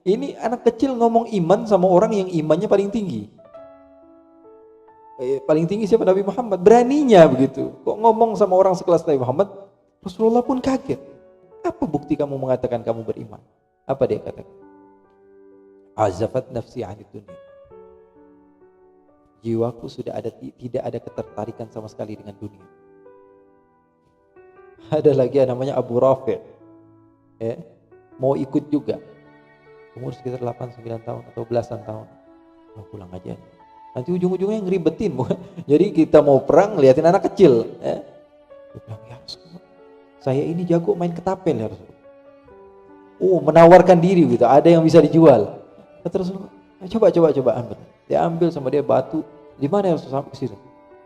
Ini anak kecil ngomong iman sama orang yang imannya paling tinggi. Paling tinggi siapa? Nabi Muhammad. Beraninya begitu. Kok ngomong sama orang sekelas Nabi Muhammad? Rasulullah pun kaget. Apa bukti kamu mengatakan kamu beriman? Apa dia katakan? Azafat nafsi anid dunia. Jiwaku sudah tidak ada ketertarikan sama sekali dengan dunia. Ada lagi yang namanya Abu Rafi'. Mau ikut juga. Umur sekitar 8-9 tahun atau belasan tahun. Pulang aja. Nanti ujung-ujungnya ngeribetin. Jadi kita mau perang, liatin anak kecil. Dia bilang, ya Rasulullah, saya ini jago main ketapel ya Rasulullah. Menawarkan diri gitu. Ada yang bisa dijual. Kata Rasulullah, coba ambil. Dia ambil sama dia batu. Di mana ya Rasulullah? Sampai ke situ.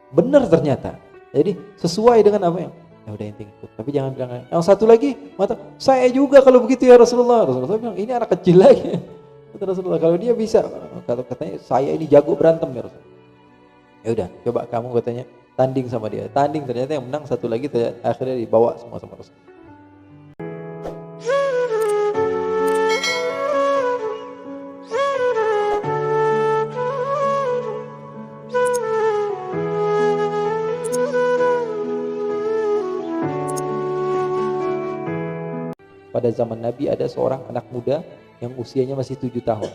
Benar ternyata. Jadi sesuai dengan apa yang ya udah intinya ikut. Tapi jangan bilang yang satu lagi mata saya juga kalau begitu ya Rasulullah. Rasulullah bilang ini anak kecil lagi. Kata Rasulullah kalau dia bisa, kalau katanya saya ini jago berantem ya Rasulullah. Ya udah coba kamu katanya tanding sama dia. Tanding ternyata yang menang satu lagi akhirnya dibawa semua sama Rasulullah. Pada zaman Nabi ada seorang anak muda yang usianya masih 7 tahun.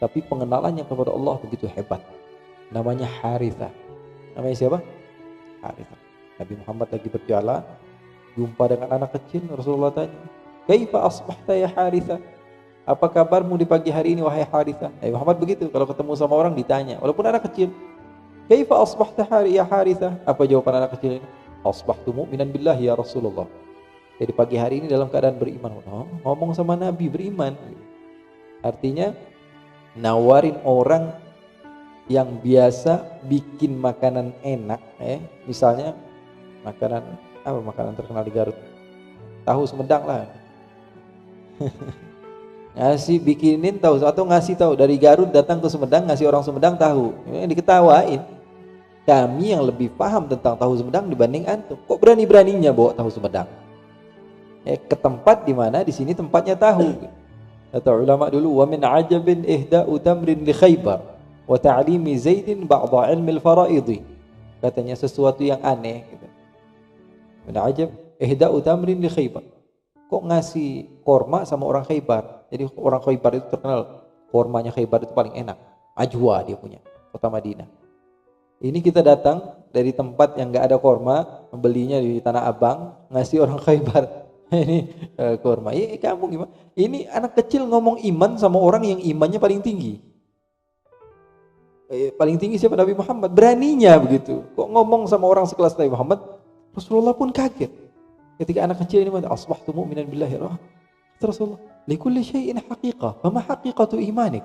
Tapi pengenalannya kepada Allah begitu hebat. Namanya Harithah. Namanya siapa? Harithah. Nabi Muhammad lagi berjalan, jumpa dengan anak kecil. Rasulullah tanya, "Kaifa asbahta ya Harithah?" Apa kabarmu di pagi hari ini wahai Harithah? Nabi Muhammad begitu, kalau ketemu sama orang ditanya, walaupun anak kecil. "Kaifa asbahta ya Harithah?" Apa jawaban anak kecil ini? "Asbahtu mu'minan billahi ya Rasulullah." Jadi pagi hari ini dalam keadaan beriman. Ngomong sama Nabi beriman. Artinya nawarin orang yang biasa bikin makanan enak, misalnya makanan terkenal di Garut, tahu Sumedang lah. Bikinin tahu atau ngasih tahu dari Garut datang ke Sumedang ngasih orang Sumedang tahu, diketawain. Kami yang lebih paham tentang tahu Sumedang dibanding antum. Kok berani-beraninya bawa tahu Sumedang? Ke tempat di mana di sini tempatnya tahu. Kata ulama dulu, wa min ajabin ihda'u tamrin li Khaybar wa ta'limi Zaidin ba'dha ilmi al-fara'idhi. Katanya sesuatu yang aneh gitu. Min ajab ihda'u tamrin li Khaybar. Kok ngasih korma sama orang Khaybar? Jadi orang Khaybar itu terkenal kormanya Khaybar itu paling enak. Ajwa dia punya, kota Madinah. Ini kita datang dari tempat yang enggak ada korma, belinya di Tanah Abang, ngasih orang Khaybar. Ini korma. Kamu gimana? Ini anak kecil ngomong iman sama orang yang imannya paling tinggi. Paling tinggi siapa? Nabi Muhammad. Beraninya begitu. Kok ngomong sama orang sekelas Nabi Muhammad? Rasulullah pun kaget. Ketika anak kecil ini mengatakan asbahtu mu'minan billahi. Rasulullah, likulli syai'in haqiqah. Fama haqiqatu imanik?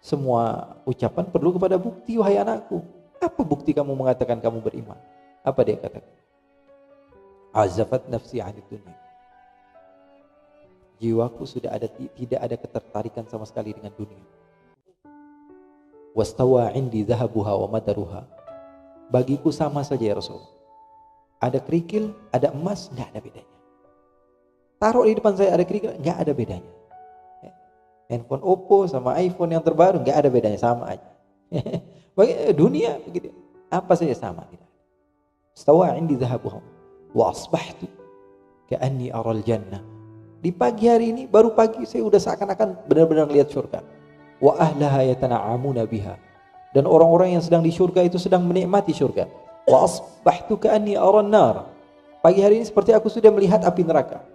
Semua ucapan perlu kepada bukti wahai anakku. Apa bukti kamu mengatakan kamu beriman? Apa dia katakan? Azafat nafsi anid dunia. Jiwaku sudah tidak ada ketertarikan sama sekali dengan dunia. Wastawa indi dhahabuha wa madaruha. Bagiku sama saja ya Rasul. Ada kerikil, ada emas, enggak ada bedanya. Taruh di depan saya ada kerikil, enggak ada bedanya. Handphone Oppo sama iPhone yang terbaru enggak ada bedanya, sama aja. Bagi dunia begitu. Apa saja sama tidak. Wastawa indi dhahabuha wa asbahtu ka'anni aral jannah. Di pagi hari ini, baru pagi saya udah seakan-akan benar-benar lihat surga. Wa ahlaha yatana'amuna biha. Dan orang-orang yang sedang di surga itu sedang menikmati surga. Wa asbahtu ka'anni aran nar. Pagi hari ini seperti aku sudah melihat api neraka.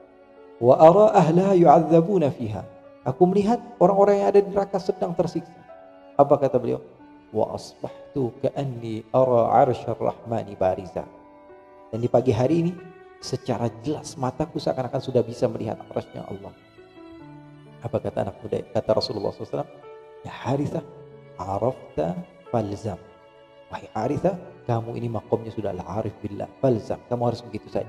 Wa ara ahlaha yu'adzabuna fiha. Aku melihat orang-orang yang ada di neraka sedang tersiksa. Apa kata beliau? Wa asbahtu ka'anni ara 'arsyar rahmani bariza. Dan di pagi hari ini secara jelas mataku seakan-akan sudah bisa melihat arasnya Allah. Apa kata anak muda? Kata Rasulullah SAW, ya Harithah, arafta falzam. Wahai Harithah, kamu ini makomnya sudah al-arif billah, falzam. Kamu harus begitu saja.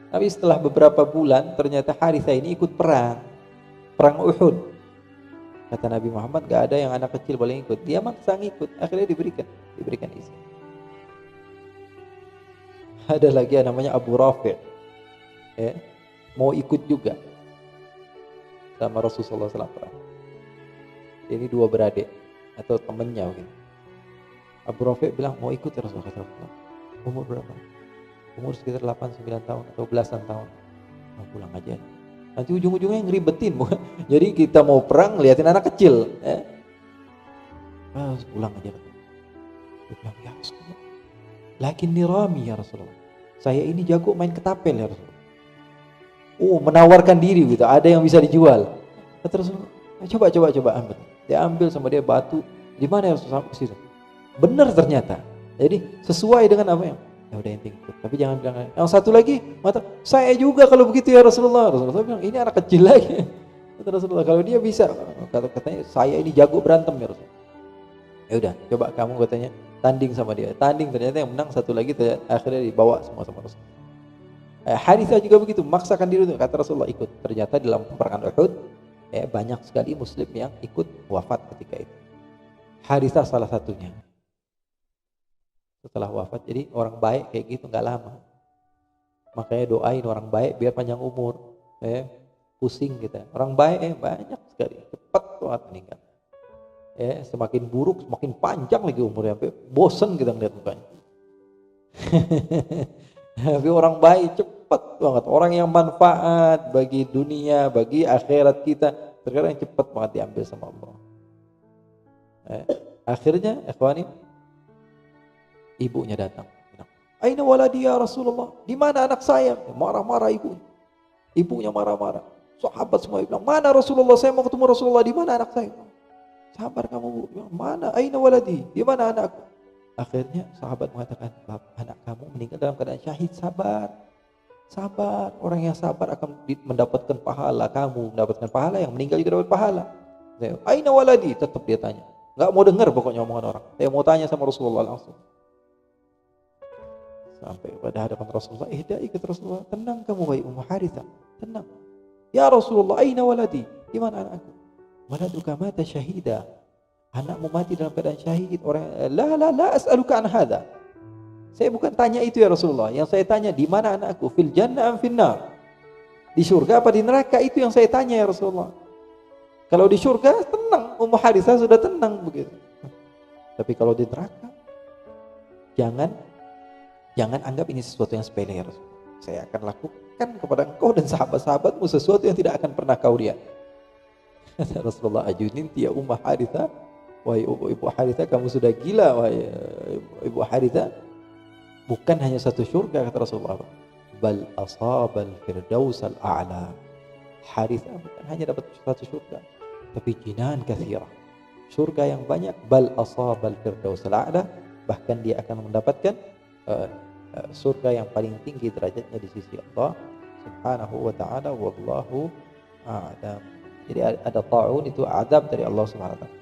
Tapi setelah beberapa bulan ternyata Harithah ini ikut perang Uhud. Kata Nabi Muhammad, gak ada yang anak kecil boleh ikut. Dia maksa ngikut, akhirnya diberikan izin. Ada lagi yang namanya Abu Rafi', mau ikut juga. sama Rasulullah SAW perang. Ini dua beradik atau temennya gitu. Abu Rafi bilang mau ikut ya Rasulullah SAW. Umur berapa? Umur sekitar 8-9 tahun atau belasan tahun. Mau pulang aja. Nanti ujung-ujungnya ngeribetin. Jadi kita mau perang liatin anak kecil. Harus pulang aja. Dia bilang ya Rasulullah. Lakin nirami ya Rasulullah. Saya ini jago main ketapel ya Rasulullah. Menawarkan diri gitu. Ada yang bisa dijual. Kata Rasulullah, coba ambil. Dia ambil sama dia batu. Di mana ya Rasulullah? Ke situ. Benar ternyata. Jadi sesuai dengan apa yang ya udah intinya ikut. Tapi jangan bilang yang satu lagi mata saya juga kalau begitu ya Rasulullah. Rasulullah bilang ini anak kecil lagi. Kata Rasulullah kalau dia bisa katanya saya ini jago berantem ya Rasulullah. Ya udah coba kamu katanya tanding sama dia. Tanding ternyata yang menang satu lagi akhirnya dibawa semua sama Rasulullah. Harithah juga begitu memaksakan diri kata Rasulullah ikut. Ternyata dalam peperangan Uhud banyak sekali muslim yang ikut wafat ketika itu. Harithah salah satunya. Setelah wafat, jadi orang baik kayak gitu nggak lama. Makanya doain orang baik biar panjang umur. Pusing kita. Orang baik banyak sekali, cepat banget meninggal. Semakin buruk, semakin panjang lagi umurnya, sampai bosen kita ngeliat mukanya. Tapi orang baik cepat banget. Orang yang manfaat bagi dunia, bagi akhirat kita, terkadang cepat banget diambil sama Allah. Akhirnya, ikhwani, ibunya datang. Aina waladi ya Rasulullah? Di mana anak saya? Marah-marah ibunya. Ibunya marah-marah. Sahabat semua bilang, mana Rasulullah? Saya mau ketemu Rasulullah. Di mana anak saya? Sabar kamu bu. Mana? Aina waladi? Di mana anakku? Akhirnya sahabat mengatakan, anak kamu meninggal dalam keadaan syahid. Sabar. Sabar. Orang yang sabar akan mendapatkan pahala. Kamu mendapatkan pahala, yang meninggal juga dapat pahala. Aina waladi? Tetap dia tanya. Nggak mau dengar pokoknya omongan orang. Saya mau tanya sama Rasulullah langsung. Sampai pada hadapan Rasulullah, ikut Rasulullah, tenang kamu wahai Ummu Harithah, tenang. Ya Rasulullah, aina waladi? Di mana anakku? Waladuka mata syahida. Anakmu mati dalam keadaan syahid. Orang la as'aluka an hadza. Saya bukan tanya itu ya Rasulullah. Yang saya tanya di mana anakku? Fil jannah am finnar? Di surga apa di neraka? Itu yang saya tanya ya Rasulullah. Kalau di surga tenang, Ummu Harithah sudah tenang begitu. Tapi kalau di neraka jangan anggap ini sesuatu yang sepele ya Rasulullah. Saya akan lakukan kepada engkau dan sahabat-sahabatmu sesuatu yang tidak akan pernah kau lihat. Rasulullah ajuninti ya Ummu Harithah. Wahai Ibu Harithah, kamu sudah gila wahai Ibu Harithah. Bukan hanya satu surga kata Rasulullah. Bal asabal firdaus al-a'la. Harithah bukan hanya dapat satu surga, tapi jinan katsirah. Surga yang banyak. Bal asabal firdaus al-a'la. Bahkan dia akan mendapatkan surga yang paling tinggi derajatnya di sisi Allah Subhanahu wa ta'ala. Wallahu a'lam. Jadi ada ta'un, itu azab dari Allah Subhanahu wa ta'ala.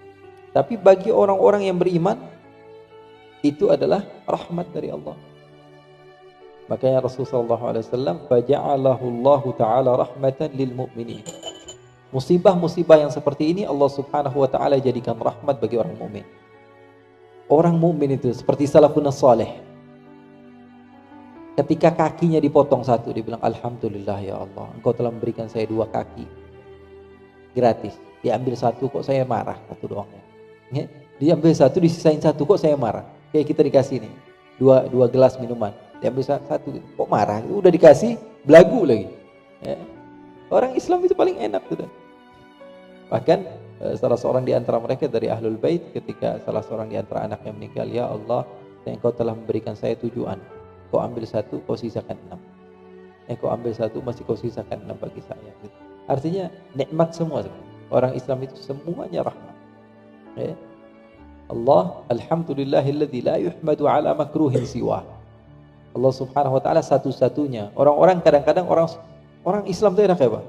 Tapi bagi orang-orang yang beriman itu adalah rahmat dari Allah. Makanya Rasulullah SAW faja'alahu Allah ta'ala rahmatan lil mu'minin. Musibah-musibah yang seperti ini Allah Subhanahu wa ta'ala jadikan rahmat bagi orang mukmin. Orang mukmin itu seperti salafun salih. Ketika kakinya dipotong satu, dia bilang alhamdulillah ya Allah, engkau telah memberikan saya 2 kaki gratis. Diambil satu kok saya marah, satu doang ya. Diambil satu, disisain satu kok saya marah. Kayak kita dikasih nih dua gelas minuman, diambil satu kok marah. Udah dikasih belagu lagi ya. Orang Islam itu paling enak tuh. Bahkan salah seorang di antara mereka dari Ahlul Bait, ketika salah seorang di antara anaknya meninggal, ya Allah, engkau telah memberikan saya 7 anak. Kau ambil satu, kau sisakan 6. Kau ambil satu, masih kau sisakan 6 bagi saya. Artinya nikmat semua. Orang Islam itu semuanya rahmat. Allah, alhamdulillahilladzi la yuhmadu ala makruhin siwa. Allah Subhanahu wa ta'ala satu-satunya. Orang-orang kadang-kadang orang Islam itu enak ya Pak?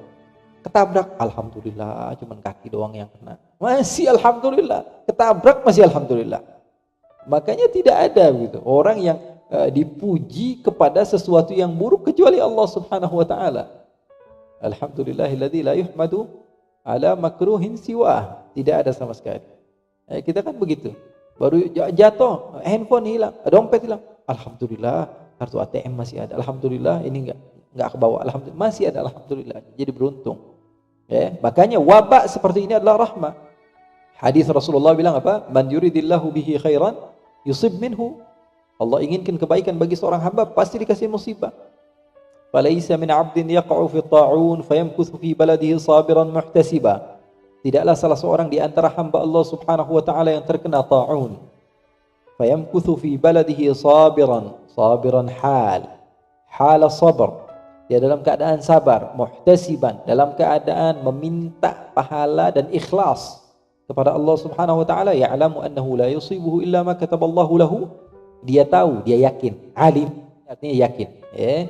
Ketabrak, alhamdulillah, cuman kaki doang yang kena. Masih alhamdulillah. Ketabrak masih alhamdulillah. Makanya tidak ada gitu orang yang dipuji kepada sesuatu yang buruk kecuali Allah Subhanahu wa ta'ala. Alhamdulillahilladzi la yuhmadu ala makruhin siwa. Tidak ada sama sekali. Kita kan begitu. Baru jatuh, handphone hilang, dompet hilang. Alhamdulillah, kartu ATM masih ada. Alhamdulillah, ini enggak kebawa. Alhamdulillah, masih ada. Alhamdulillah. Jadi beruntung. Ya, makanya wabak seperti ini adalah rahmah. Hadis Rasulullah bilang apa? Man yuridillahu bihi khairan yusib minhu. Allah inginkan kebaikan bagi seorang hamba, pasti dikasih musibah. Falaisa min 'abdin yaqa'u fi ta'un fayamkuthu fi baladihi sabiran muhtasiba. Tidaklah salah seorang di antara hamba Allah Subhanahu wa taala yang terkena ta'un. Fayamkuthu fi baladihi sabiran hal sabr. Dia dalam keadaan sabar, muhtasiban, dalam keadaan meminta pahala dan ikhlas kepada Allah Subhanahu wa taala, ya'lamu annahu la yusibuhu illa ma kataballahu lahu. Dia tahu, dia yakin, alim artinya yakin, ya.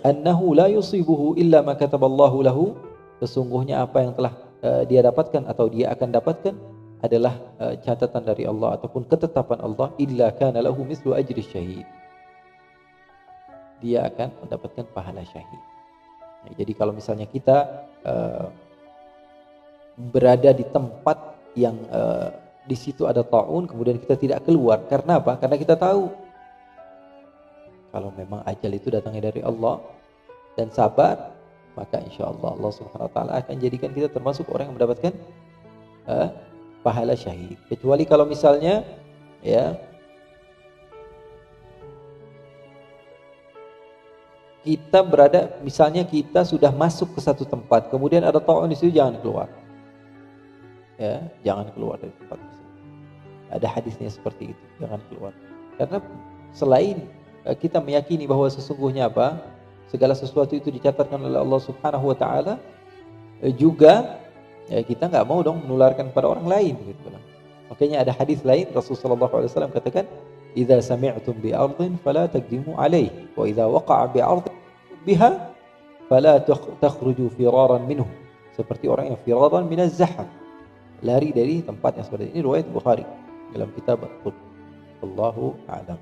Annahu la yusibuhu illa ma kataballahu lahu, sesungguhnya apa yang telah dia dapatkan atau dia akan dapatkan adalah catatan dari Allah ataupun ketetapan Allah, illa kana lahu mislu ajri syahid. Dia akan mendapatkan pahala syahid. Nah, jadi kalau misalnya kita berada di tempat yang di situ ada ta'un, kemudian kita tidak keluar, karena apa? Karena kita tahu kalau memang ajal itu datangnya dari Allah dan sabar, maka insya Allah Allah Subhanahu Wa Taala akan jadikan kita termasuk orang yang mendapatkan pahala syahid. Kecuali kalau misalnya ya kita berada, misalnya kita sudah masuk ke satu tempat, kemudian ada ta'un di situ, jangan keluar. Ya, jangan keluar dari tempat itu. Ada hadisnya seperti itu, jangan keluar. Karena selain kita meyakini bahwa sesungguhnya apa? Segala sesuatu itu dicatatkan oleh Allah Subhanahu wa taala, juga ya kita nggak mau dong menularkan kepada orang lain gitu. Makanya ada hadis lain Rasulullah SAW katakan, "Idza sami'tum bi ardhin fala taqdimu 'alaihi wa idza waqa'a bi ardhin biha fala takhruju firaran minhu." Seperti orang yang firaran minaz zaham, lari dari tempat yang seperti ini. Riwayat Bukhari dalam kitab Al-Qur'an. Allahu a'lam.